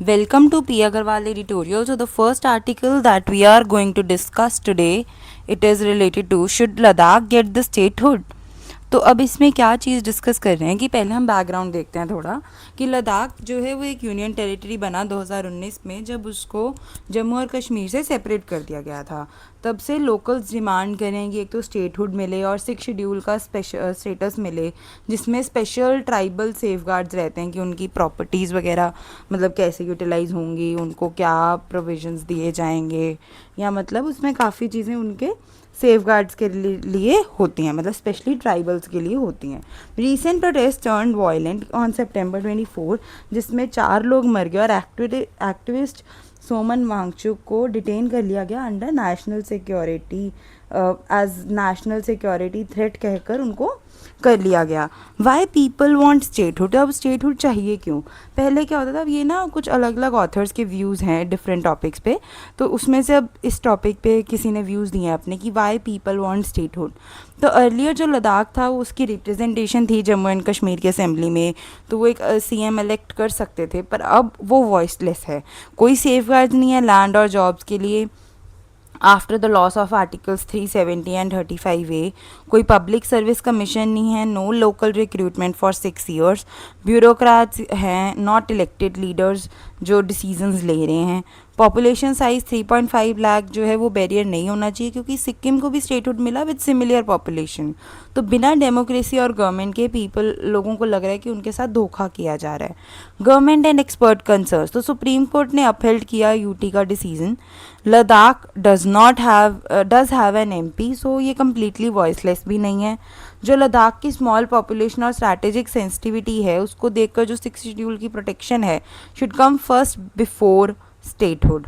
Welcome to P. Agarwal editorial. So the first article that we are going to discuss today, it is related to should Ladakh get the statehood. तो अब इसमें क्या चीज़ discuss कर रहे हैं कि पहले हम बैकग्राउंड देखते हैं थोड़ा कि लद्दाख जो है वो एक यूनियन टेरिटरी बना 2019 में, जब उसको जम्मू और कश्मीर से सेपरेट कर दिया गया था। तब से लोकल्स डिमांड करें कि एक तो स्टेटहुड मिले और 6 शेड्यूल का स्टेटस मिले, जिसमें स्पेशल ट्राइबल सेफगार्ड्स रहते हैं कि उनकी प्रॉपर्टीज़ वगैरह मतलब कैसे यूटिलाइज होंगी, उनको क्या प्रोविजंस दिए जाएंगे, या मतलब उसमें काफ़ी चीज़ें उनके सेफगार्ड्स के लिए होती हैं, मतलब स्पेशली ट्राइबल्स के लिए होती हैं। Recent protest turn violent on सितंबर 24, जिसमें 4 लोग मर गए और एक्टिविस्ट सोमन वांगचुक को डिटेन कर लिया गया under national security as national security threat कहकर उनको कर लिया गया। वाई पीपल वॉन्ट स्टेटहुड, अब स्टेटहुड चाहिए क्यों? पहले क्या होता था, अब ये ना कुछ अलग अलग ऑथर्स के व्यूज़ हैं डिफरेंट टॉपिक्स पे, तो उसमें से अब इस टॉपिक पे किसी ने व्यूज़ दिए हैं अपने कि वाई पीपल वॉन्ट स्टेटहुड। तो अर्लियर जो लद्दाख था वो उसकी रिप्रेजेंटेशन थी जम्मू एंड कश्मीर के असेंबली में, तो वो एक सीएम इलेक्ट कर सकते थे, पर अब वो वॉइसलेस है। कोई सेफगार्ड नहीं है लैंड और जॉब्स के लिए after the loss of articles 370 and 35A। कोई पब्लिक सर्विस कमीशन नहीं है, no local recruitment for 6 years, bureaucrats हैं, नॉट इलेक्टेड लीडर्स जो डिसीजंस ले रहे हैं। पॉपुलेशन साइज 3.5 लाख जो है वो बैरियर नहीं होना चाहिए, क्योंकि सिक्किम को भी स्टेटहुड मिला विद सिमिलर पॉपुलेशन। तो बिना डेमोक्रेसी और गवर्नमेंट के पीपल लोगों को लग रहा है कि उनके साथ धोखा किया जा रहा है। गवर्नमेंट एंड एक्सपर्ट कंसर्न्स, तो सुप्रीम कोर्ट ने अपहेल्ड किया यूटी का decision. Ladakh does have an MP, so ये कम्प्लीटली वॉइसलेस भी नहीं है। जो लद्दाख की स्मॉल पॉपुलेशन और स्ट्रैटेजिक सेंसिटिविटी है उसको देखकर जो 6 शेड्यूल की प्रोटेक्शन है should come first before statehood.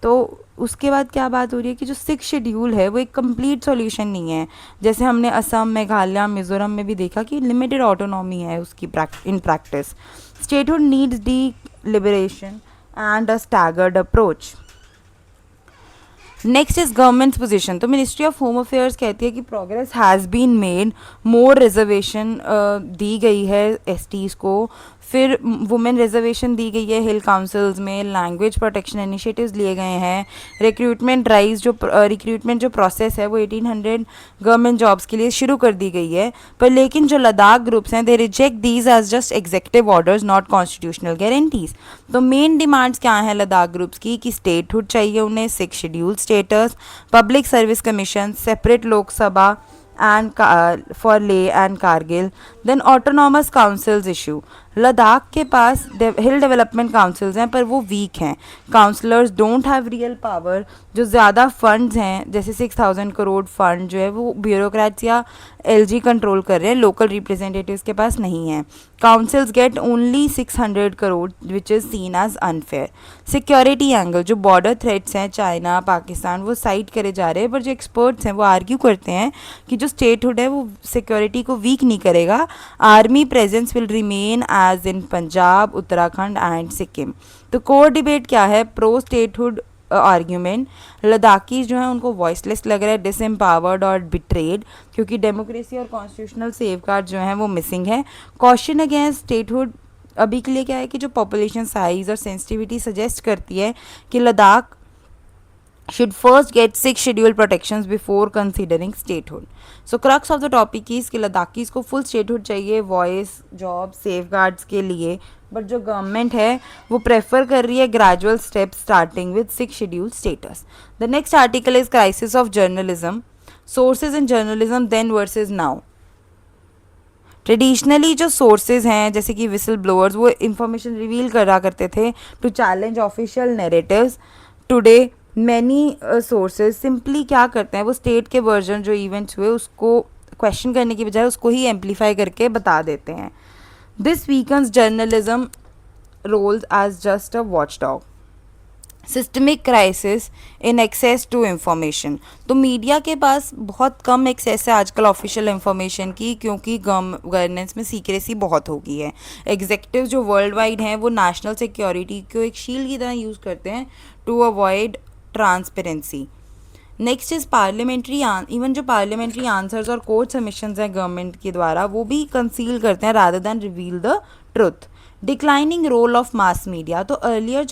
तो उसके बाद क्या बात हो रही है कि जो 6 शेड्यूल है वो एक कंप्लीट सॉल्यूशन नहीं है। जैसे हमने असम, मेघालय, मिजोरम में भी देखा कि लिमिटेड ऑटोनॉमी है उसकी in practice. Statehood needs deliberation and a staggered approach. Next is government's position, तो मिनिस्ट्री ऑफ होम अफेयर्स कहती है कि progress has been made, more reservation दी गई है एसटीज़ को, फिर वुमेन रिजर्वेशन दी गई है हिल काउंसिल्स में, लैंग्वेज प्रोटेक्शन इनिशिएटिव्स लिए गए हैं, रिक्रूटमेंट जो प्रोसेस है वो 1800 गवर्नमेंट जॉब्स के लिए शुरू कर दी गई है। पर लेकिन जो लद्दाख ग्रुप्स हैं they reject these as just executive orders, not constitutional guarantees. तो मेन डिमांड्स क्या हैं लद्दाख ग्रुप्स की कि स्टेटहुड चाहिए उन्हें, 6 schedule status, public service commission, separate Lok Sabha and for Leh and Kargil, then autonomous councils issue। Ladakh के पास हिल डेवलपमेंट काउंसिल्स हैं पर वो वीक हैं, councillors don't have real power. जो ज़्यादा फंड्स हैं जैसे 6000 करोड़ फंड जो है वो ब्यूरोक्रेट्स या एलजी कंट्रोल कर रहे हैं, लोकल रिप्रेजेंटेटिव्स के पास नहीं है। Councils get only 600 crore which is seen as unfair. Security angle, जो बॉर्डर थ्रेट्स हैं चाइना पाकिस्तान वो साइड करे जा रहे हैं, पर जो एक्सपर्ट्स हैं वो आर्ग्यू करते हैं कि जो स्टेटहुड है वो सिक्योरिटी को वीक नहीं करेगा, army presence will remain as in Punjab, Uttarakhand and Sikkim. तो कोर डिबेट क्या है? प्रो स्टेटहुड आर्ग्यूमेंट, लद्दाखीज जो है उनको वॉइसलेस लग रहा है, डिसएम्पावर्ड और बिट्रेड, क्योंकि डेमोक्रेसी और कॉन्स्टिट्यूशनल सेफगार्ड जो हैं वो मिसिंग है। कॉशन अगेंस्ट स्टेटहुड अभी के लिए क्या है कि जो पॉपुलेशन साइज और सेंसिटिविटी सजेस्ट करती है कि Ladakh should first get 6 schedule protections before considering statehood. So crux of the topic is कि लद्दाखीज को फुल स्टेटहुड चाहिए वॉइस, जॉब, सेफगार्ड्स के लिए, बट जो गवर्नमेंट है वो प्रेफर कर रही है gradual step starting with 6 schedule status. The next article is crisis of journalism, sources in journalism then versus now. Traditionally जो सोर्सेज हैं जैसे कि विसल ब्लोअर्स वो इंफॉर्मेशन रिवील करा करते थे to challenge official narratives. Today many sources simply क्या करते हैं, वो स्टेट के वर्जन जो इवेंट्स हुए उसको क्वेश्चन करने की बजाय उसको ही एम्पलीफाई करके बता देते हैं। This weakens journalism roles as just a watchdog. Systemic crisis in access to information, तो मीडिया के पास बहुत कम एक्सेस है आजकल ऑफिशियल इंफॉर्मेशन की, क्योंकि गवर्नेंस में सीक्रेसी बहुत हो गई है। एग्जीक्यूटिव जो वर्ल्ड वाइड हैं वो नेशनल सिक्योरिटी को एक शील्ड की तरह यूज़ करते हैं to avoid transparency. Next is parliamentary, even जो पार्लियामेंट्री आंसर्स और कोर्ट सबमिशंस हैं गवर्नमेंट के द्वारा वो भी कंसील करते हैं rather than reveal the truth. Declining role of mass media, तो अर्लियर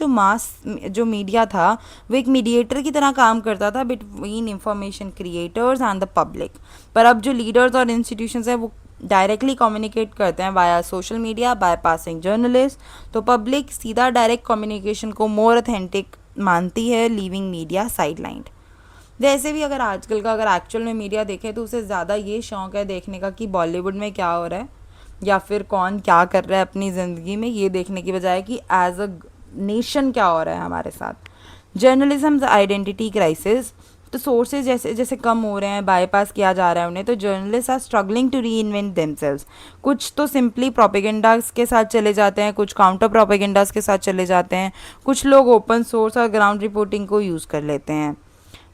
जो मीडिया था वो एक मीडिएटर की तरह काम करता था between information creators and the public, पर अब जो लीडर्स और इंस्टीट्यूशंस हैं वो डायरेक्टली कम्युनिकेट करते हैं via social media by passing journalist, तो पब्लिक सीधा डायरेक्ट कम्युनिकेशन को मोर ऑथेंटिक मानती है, लीविंग मीडिया साइडलाइंड। वैसे भी अगर आजकल का अगर एक्चुअल में मीडिया देखे तो उसे ज़्यादा ये शौक है देखने का कि बॉलीवुड में क्या हो रहा है या फिर कौन क्या कर रहा है अपनी ज़िंदगी में, ये देखने की बजाय कि एज अ नेशन क्या हो रहा है हमारे साथ। जर्नलिज्म आइडेंटिटी क्राइसिस, तो सोर्सेज जैसे जैसे कम हो रहे हैं, बाईपास किया जा रहा है उन्हें, तो journalist are struggling to reinvent themselves. कुछ तो सिंपली प्रोपेगेंडास के साथ चले जाते हैं, कुछ काउंटर प्रोपेगेंडास के साथ चले जाते हैं, कुछ लोग ओपन सोर्स और ग्राउंड रिपोर्टिंग को यूज़ कर लेते हैं।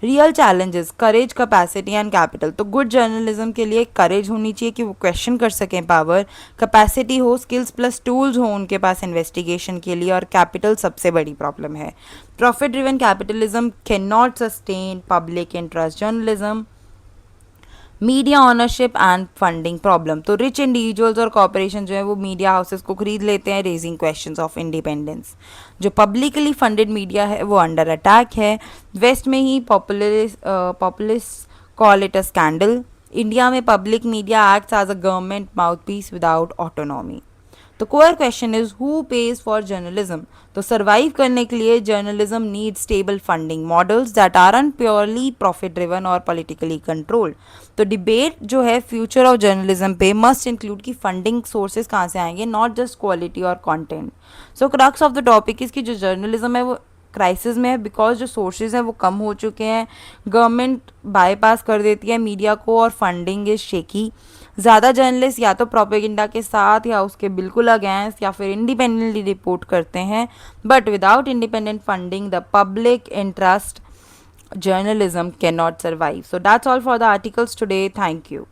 Real challenges, courage, capacity and capital, तो गुड जर्नलिज्म के लिए करेज होनी चाहिए कि वो क्वेश्चन कर सकें, पावर, कैपेसिटी हो, स्किल्स प्लस टूल्स हो उनके पास इन्वेस्टिगेशन के लिए, और कैपिटल सबसे बड़ी प्रॉब्लम है। Profit driven capitalism can not sustain public interest journalism. Media ownership and funding problem, तो रिच इंडिविजुअल्स और कॉरपोरेशन जो है वो मीडिया हाउसेस को खरीद लेते हैं, रेजिंग क्वेश्चंस ऑफ इंडिपेंडेंस। जो पब्लिकली फंडेड मीडिया है वो अंडर अटैक है। वेस्ट में ही populist call it a scandal. India में public media acts as a government mouthpiece without autonomy. तो core question is who page for journalism, तो survive करने के लिए journalism need stable funding models that are un purely profit driven और politically controlled. तो debate जो है future of journalism पे मस्ट इंक्लूड कि फंडिंग सोर्सेज कहाँ से आएंगे, नॉट जस्ट क्वालिटी और content. So crux of the topic इसकी जो जर्नलिज्म है वो क्राइसिस में है बिकॉज जो सोर्सेज हैं वो कम हो चुके हैं, गवर्नमेंट बाईपास कर देती है मीडिया को और फंडिंग इज शेकी। ज़्यादा जर्नलिस्ट या तो प्रोपेगेंडा के साथ या उसके बिल्कुल अगेंस्ट या फिर इंडिपेंडेंटली रिपोर्ट करते हैं, but without independent funding the public interest journalism cannot survive. So that's all for the articles today. Thank you.